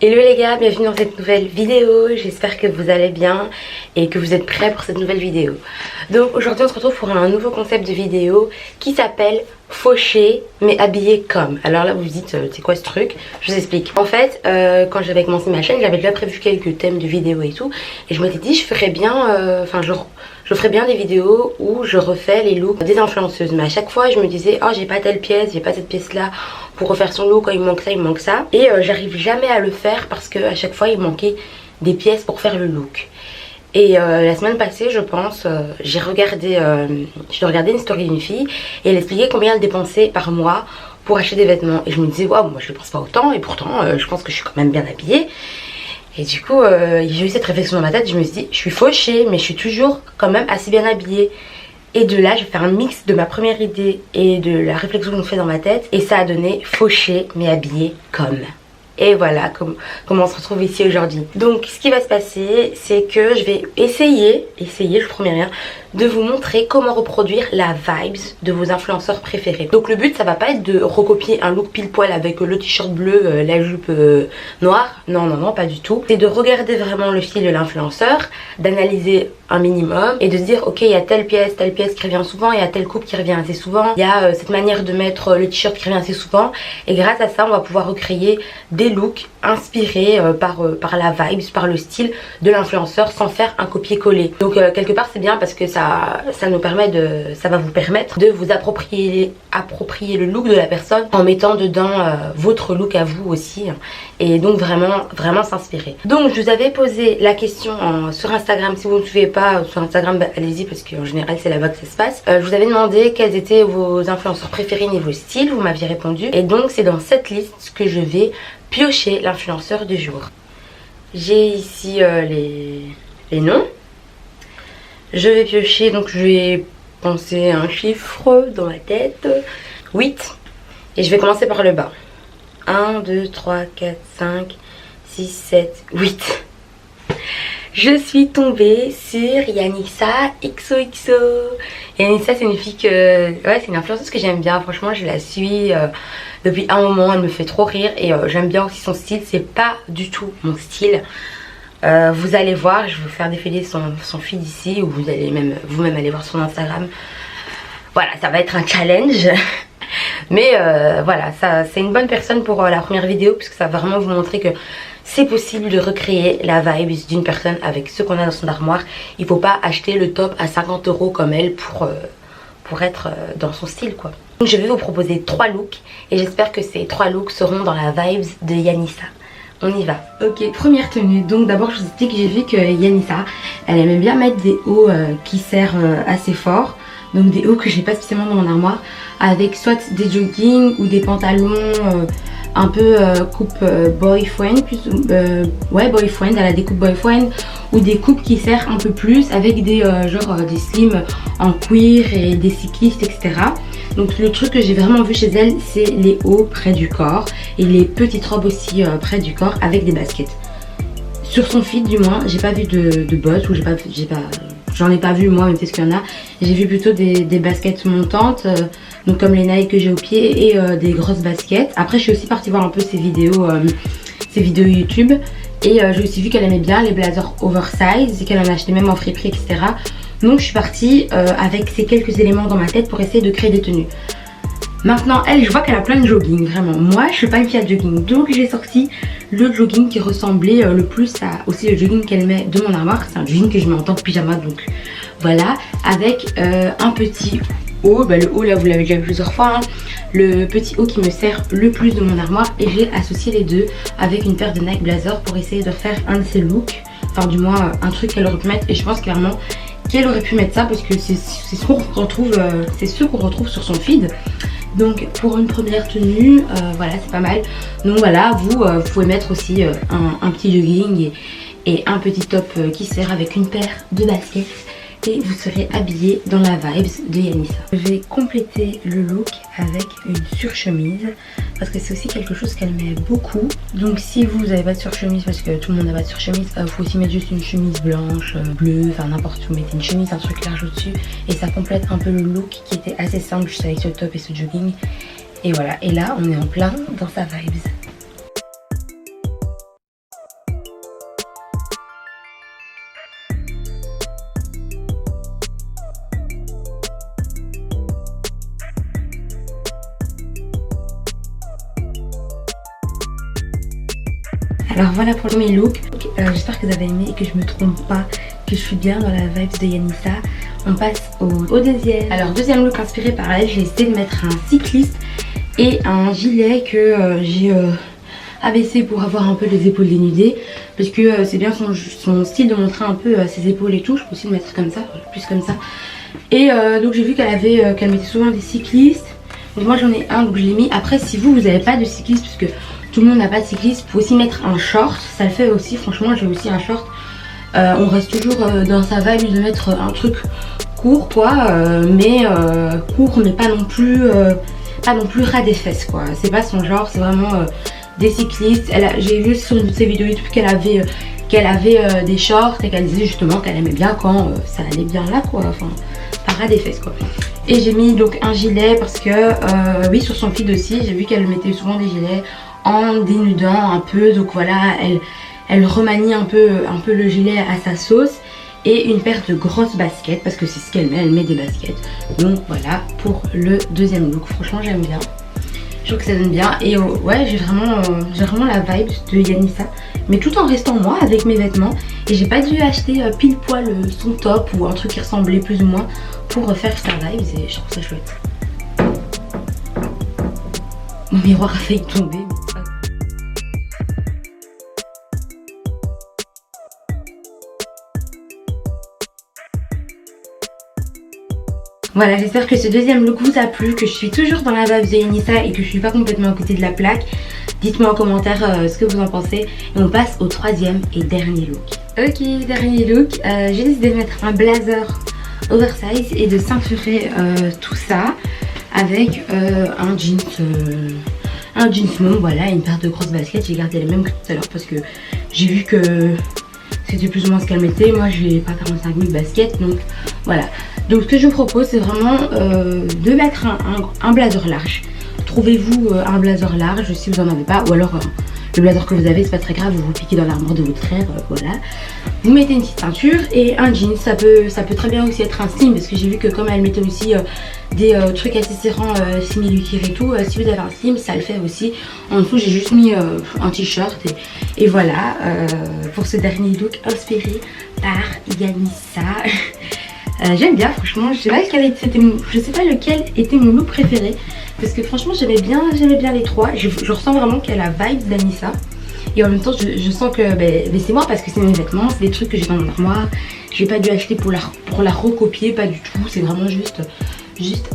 Hello les gars, bienvenue dans cette nouvelle vidéo, j'espère que vous allez bien et que vous êtes prêts pour cette nouvelle vidéo. Donc aujourd'hui on se retrouve pour un nouveau concept de vidéo qui s'appelle faucher mais habillé comme. Alors là vous vous dites c'est quoi ce truc? Je vous explique. En fait quand j'avais commencé ma chaîne j'avais déjà prévu quelques thèmes de vidéos et tout, et je m'étais dit je ferais bien, je ferais bien des vidéos où je refais les looks des influenceuses. Mais à chaque fois je me disais oh j'ai pas telle pièce, j'ai pas cette pièce là pour refaire son look, quand il manque ça, il manque ça. Et j'arrive jamais à le faire parce que à chaque fois il manquait des pièces pour faire le look. Et la semaine passée je pense, j'ai regardé une story d'une fille et elle expliquait combien elle dépensait par mois pour acheter des vêtements. Et je me disais waouh, moi je dépense pas autant et pourtant je pense que je suis quand même bien habillée. Et du coup j'ai eu cette réflexion dans ma tête, je me suis dit je suis fauchée mais je suis toujours quand même assez bien habillée. Et de là, j'ai fait un mix de ma première idée et de la réflexion que je fais dans ma tête. Et ça a donné faucher mais habillé comme. Et voilà comment on se retrouve ici aujourd'hui. Donc ce qui va se passer, c'est que je vais essayer, je vous promets rien, de vous montrer comment reproduire la vibes de vos influenceurs préférés. Donc le but ça va pas être de recopier un look pile poil avec le t-shirt bleu, la jupe noire. Non, pas du tout. C'est de regarder vraiment le style de l'influenceur, d'analyser un minimum et de se dire ok il y a telle pièce qui revient souvent, il y a telle coupe qui revient assez souvent, il y a cette manière de mettre le t-shirt qui revient assez souvent, et grâce à ça on va pouvoir recréer des looks inspirés par la vibes, par le style de l'influenceur sans faire un copier-coller. Donc quelque part c'est bien parce que ça va vous permettre de vous approprier le look de la personne en mettant dedans votre look à vous aussi, et donc vraiment s'inspirer. Donc je vous avais posé la question sur Instagram. Si vous ne me suivez pas sur Instagram, bah, allez-y parce qu'en général c'est là-bas que ça se passe. Je vous avais demandé quels étaient vos influenceurs préférés niveau style, vous m'aviez répondu, et donc c'est dans cette liste que je vais piocher l'influenceur du jour. J'ai ici les noms. Je vais piocher, donc je vais penser un chiffre dans ma tête. 8. Et je vais commencer par le bas. 1, 2, 3, 4, 5, 6, 7, 8. Je suis tombée sur Yanissa XOXO. Yanissa c'est une fille que... Ouais, c'est une influenceuse que j'aime bien. Franchement je la suis depuis un moment. Elle me fait trop rire et j'aime bien aussi son style. C'est pas du tout mon style. Vous allez voir, je vais vous faire défiler son feed ici, ou vous allez vous-même aller voir son Instagram. Voilà, ça va être un challenge. Mais voilà, c'est une bonne personne pour la première vidéo, puisque ça va vraiment vous montrer que c'est possible de recréer la vibe d'une personne avec ce qu'on a dans son armoire. Il ne faut pas acheter le top à 50 € comme elle pour être dans son style quoi. Donc je vais vous proposer 3 looks et j'espère que ces 3 looks seront dans la vibes de Yanissa. On y va. Ok, première tenue. Donc d'abord je vous explique que j'ai vu que Yanissa elle aimait bien mettre des hauts qui serrent assez fort. Donc des hauts que j'ai pas spécialement dans mon armoire, avec soit des joggings ou des pantalons un peu coupe boyfriend, boyfriend, elle a des coupes boyfriend, ou des coupes qui serrent un peu plus avec des des slims en cuir et des cyclistes, etc. Donc le truc que j'ai vraiment vu chez elle, c'est les hauts près du corps et les petites robes aussi près du corps avec des baskets. Sur son feed du moins, j'ai pas vu de bottes, ou j'en ai pas vu moi, même peut-être qu'il y en a. J'ai vu plutôt des baskets montantes, donc comme les Nike que j'ai au pied, et des grosses baskets. Après je suis aussi partie voir un peu ses vidéos YouTube, et j'ai aussi vu qu'elle aimait bien les blazers oversize et qu'elle en achetait même en friperie, etc. Donc je suis partie avec ces quelques éléments dans ma tête pour essayer de créer des tenues. Maintenant elle, je vois qu'elle a plein de jogging, vraiment. Moi je suis pas une fille à jogging, donc j'ai sorti le jogging qui ressemblait le plus à aussi le jogging qu'elle met de mon armoire. C'est un jogging que je mets en tant que pyjama, donc voilà, avec un petit haut. Bah, le haut là vous l'avez déjà vu plusieurs fois, hein. Le petit haut qui me sert le plus de mon armoire, et j'ai associé les deux avec une paire de Nike Blazer pour essayer de faire un de ses looks, enfin du moins un truc qu'elle aurait pu mettre, et je pense clairement qu'elle aurait pu mettre ça parce que c'est ce qu'on retrouve sur son feed. Donc pour une première tenue, voilà, c'est pas mal. Donc voilà, vous pouvez mettre aussi un petit jogging et un petit top qui sert avec une paire de baskets, et vous serez habillé dans la vibes de Yanissa. Je vais compléter le look avec une surchemise parce que c'est aussi quelque chose qu'elle met beaucoup. Donc si vous n'avez pas de surchemise, parce que tout le monde n'a pas de surchemise, vous pouvez aussi mettre juste une chemise blanche, bleue, enfin n'importe où, vous mettez une chemise, un truc large au-dessus, et ça complète un peu le look qui était assez simple juste avec ce top et ce jogging. Et voilà, et là on est en plein dans sa vibes. Alors voilà pour mes looks, j'espère que vous avez aimé et que je me trompe pas, que je suis bien dans la vibe de Yanissa. On passe au deuxième. Alors deuxième look inspiré par elle, j'ai essayé de mettre un cycliste et un gilet que j'ai abaissé pour avoir un peu les épaules dénudées. Parce que c'est bien son style de montrer un peu ses épaules et tout, je peux aussi le mettre comme ça, plus comme ça. Et donc j'ai vu qu'elle mettait souvent des cyclistes. Donc moi j'en ai un, donc je l'ai mis. Après si vous n'avez pas de cycliste, parce que tout le monde n'a pas de cycliste, vous pouvez aussi mettre un short, ça le fait aussi. Franchement j'ai aussi un short. On reste toujours dans sa vibe de mettre un truc court quoi, court mais pas non plus ras des fesses quoi. C'est pas son genre, c'est vraiment des cyclistes. J'ai vu sur une de ses vidéos YouTube qu'elle avait des shorts et qu'elle disait justement qu'elle aimait bien quand ça allait bien là quoi, enfin pas ras des fesses quoi. Et j'ai mis donc un gilet parce que oui, sur son feed aussi j'ai vu qu'elle mettait souvent des gilets en dénudant un peu, donc voilà, elle remanie un peu le gilet à sa sauce. Et une paire de grosses baskets parce que c'est ce qu'elle met, elle met des baskets. Donc voilà pour le deuxième look, franchement j'aime bien. Je trouve que ça donne bien et ouais j'ai vraiment la vibe de Yanissa. Mais tout en restant moi avec mes vêtements. Et j'ai pas dû acheter pile poil son top ou un truc qui ressemblait plus ou moins pour faire sa vibe et je trouve ça chouette. Mon miroir a failli tomber. Voilà, j'espère que ce deuxième look vous a plu, que je suis toujours dans la vibe de Yanissa et que je suis pas complètement à côté de la plaque. Dites-moi en commentaire ce que vous en pensez. Et on passe au troisième et dernier look. Ok, dernier look. J'ai décidé de mettre un blazer oversize et de ceinturer tout ça avec un jeans long, voilà, une paire de grosses baskets. J'ai gardé les mêmes que tout à l'heure parce que j'ai vu que c'était plus ou moins ce qu'elle mettait. Moi j'ai pas 45 000 baskets, donc voilà. Donc ce que je vous propose c'est vraiment de mettre un blazer large. Trouvez-vous un blazer large si vous en avez pas, ou alors le blazer que vous avez c'est pas très grave, vous piquez dans l'armoire de votre frère, voilà. Vous mettez une petite ceinture et un jean, ça peut très bien aussi être un slim parce que j'ai vu que comme elle mettait aussi des trucs assez serrants simili-cuir et tout, si vous avez un slim ça le fait aussi. En dessous j'ai juste mis un t-shirt et voilà pour ce dernier look inspiré par Yanissa. J'aime bien franchement, je sais pas lequel était mon look préféré parce que franchement j'aimais bien les trois. Je ressens vraiment qu'il y a la vibe d'Anissa et en même temps je sens que c'est moi parce que c'est mes vêtements, c'est des trucs que j'ai dans mon armoire. J'ai pas dû acheter pour la recopier, pas du tout, c'est vraiment juste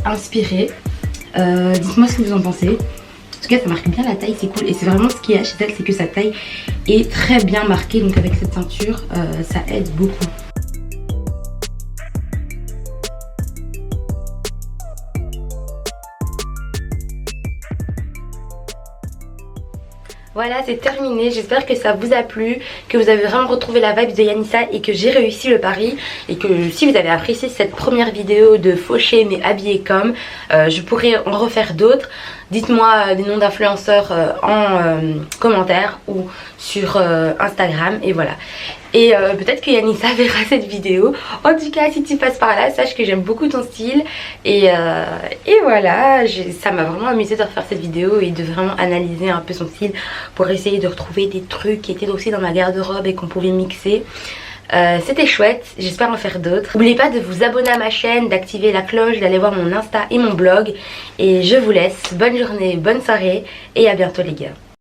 inspiré. Dites-moi ce que vous en pensez. En tout cas ça marque bien la taille, c'est cool et c'est vraiment ce qui est chez elle, c'est que sa taille est très bien marquée, donc avec cette ceinture ça aide beaucoup. Voilà, c'est terminé, j'espère que ça vous a plu, que vous avez vraiment retrouvé la vibe de Yanissa et que j'ai réussi le pari. Et que si vous avez apprécié cette première vidéo de faucher mais habillée comme, je pourrais en refaire d'autres. Dites-moi des noms d'influenceurs en commentaire ou sur Instagram et voilà. Et peut-être que Yanissa verra cette vidéo. En tout cas si tu passes par là, sache que j'aime beaucoup ton style. Et voilà, ça m'a vraiment amusé de refaire cette vidéo et de vraiment analyser un peu son style pour essayer de retrouver des trucs qui étaient aussi dans ma garde-robe et qu'on pouvait mixer. C'était chouette, j'espère en faire d'autres. N'oubliez pas de vous abonner à ma chaîne, d'activer la cloche, d'aller voir mon Insta et mon blog. Et je vous laisse, bonne journée, bonne soirée et à bientôt les gars.